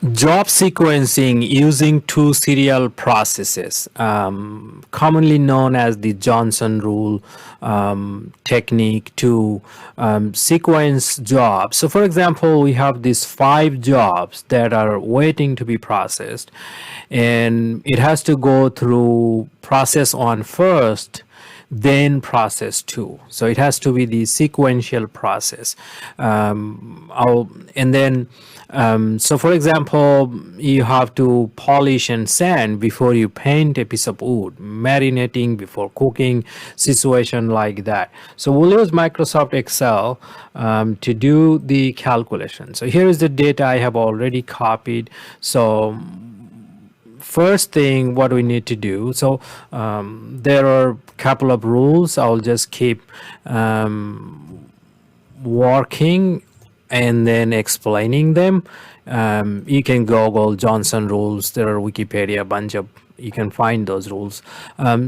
Job sequencing using two serial processes, commonly known as the Johnson rule technique to sequence jobs. So, for example, we have these 5 jobs that are waiting to be processed, and it has to go through process on first, then process 2. So it has to be the sequential process. And then so for example, you have to polish and sand before you paint a piece of wood, marinating before cooking, situation like that. So we'll use Microsoft Excel to do the calculation. So here is the data I have already copied. So first thing what we need to do, so there are a couple of rules. I'll just keep working and then explaining them. You can Google Johnson rules. There are Wikipedia, a bunch of, you can find those rules.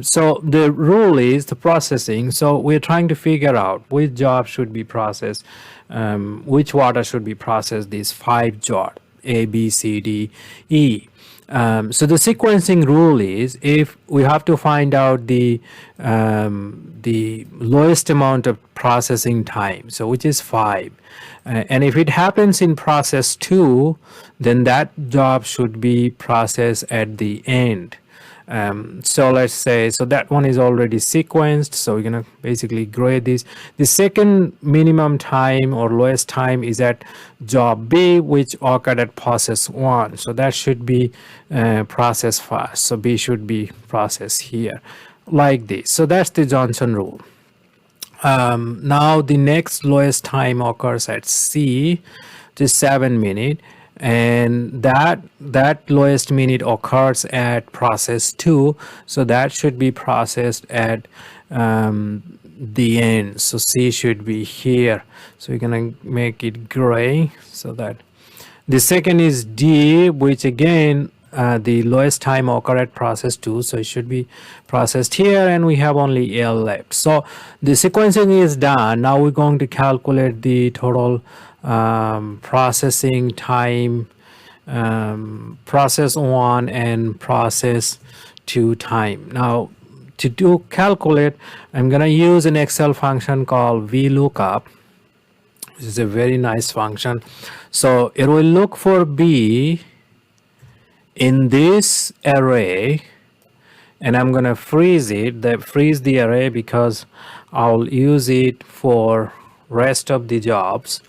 So the rule is the processing. So we're trying to figure out which job should be processed, which water should be processed, these 5 jobs, A, B, C, D, E. So the sequencing rule is, if we have to find out the lowest amount of processing time, so which is 5, and if it happens in process 2, then that job should be processed at the end. So let's say, so that one is already sequenced, so we're gonna basically grade this. The second minimum time or lowest time is at job B, which occurred at process 1, so that should be processed first. So B should be processed here like this. So that's the Johnson rule. Now the next lowest time occurs at C, which is 7 minutes, and that lowest minute occurs at process 2, so that should be processed at the end. So C should be here, so we're gonna make it gray. So that the second is D, which again the lowest time occur at process 2, so it should be processed here, and we have only L left. So the sequencing is done. Now we're going to calculate the total processing time, process 1 and process 2 time. Now to do calculate, I'm gonna use an Excel function called VLOOKUP. This is a very nice function. So it will look for B in this array, and I'm gonna freeze it, freeze the array, because I'll use it for rest of the jobs.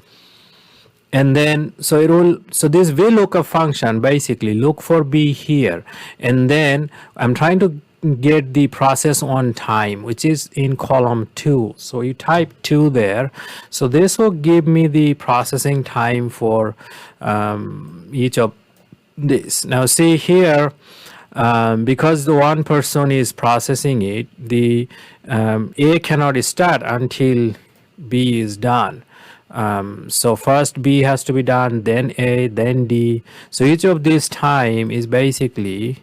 And then so it will, so this VLOOKUP function basically look for B here, and then I'm trying to get the process on time, which is in column 2. So you type 2 there, so this will give me the processing time for each of this. Now see here, because the one person is processing it, the A cannot start until B is done. So first B has to be done, then A, then D. So each of this time is basically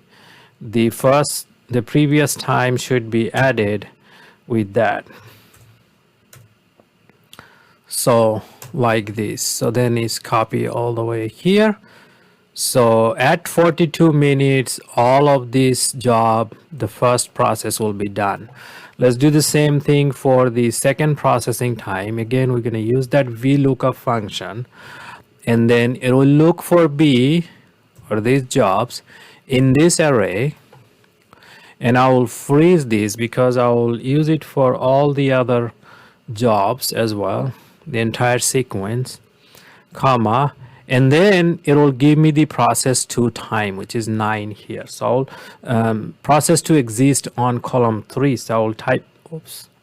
the previous time should be added with that. So like this. So then it's copy all the way here. So at 42 minutes, all of this job, the first process will be done. Let's do the same thing for the second processing time. Again, we're going to use that VLOOKUP function, and then it will look for B, or these jobs, in this array, and I will freeze this because I will use it for all the other jobs as well, the entire sequence, comma, and then it will give me the process 2 time, which is 9 here. So process 2 exists on column 3, so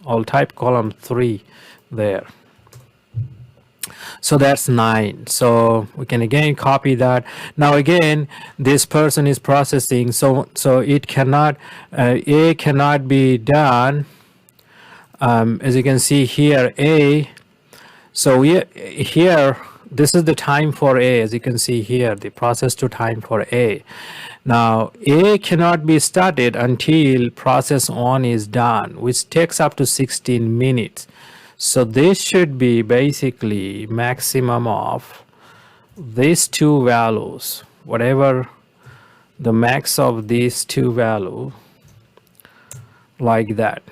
I'll type column 3 there. So that's 9. So we can again copy that. Now again, this person is processing, so it cannot A cannot be done, as you can see here, A. So here this is the time for A, as you can see here, the process 2 time for A. Now A cannot be started until process 1 is done, which takes up to 16 minutes. So this should be basically maximum of these 2 values, whatever the max of these two value, like that.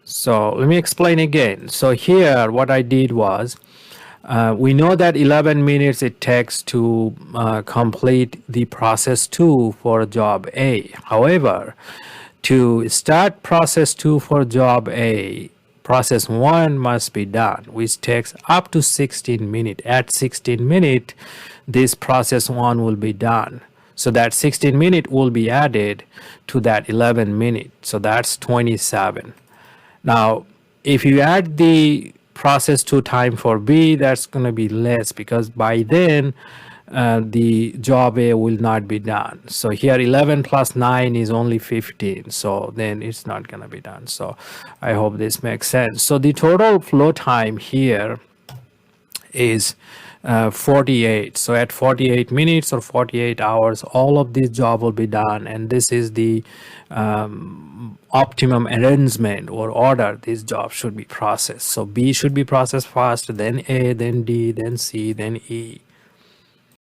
So let me explain again. So here what I did was, we know that 11 minutes it takes to complete the process 2 for job A. However, to start process 2 for job A, process 1 must be done, which takes up to 16 minutes. At 16 minutes, this process 1 will be done. So that 16 minutes will be added to that 11 minutes. So that's 27. Now, if you add the process 2 time for B, that's going to be less, because by then the job A will not be done. So here 11 plus 9 is only 15. So then it's not going to be done. So I hope this makes sense. So the total flow time here is 48. So at 48 minutes or 48 hours, all of this job will be done, and this is the optimum arrangement or order this job should be processed. So B should be processed first, then A, then D, then C, then E.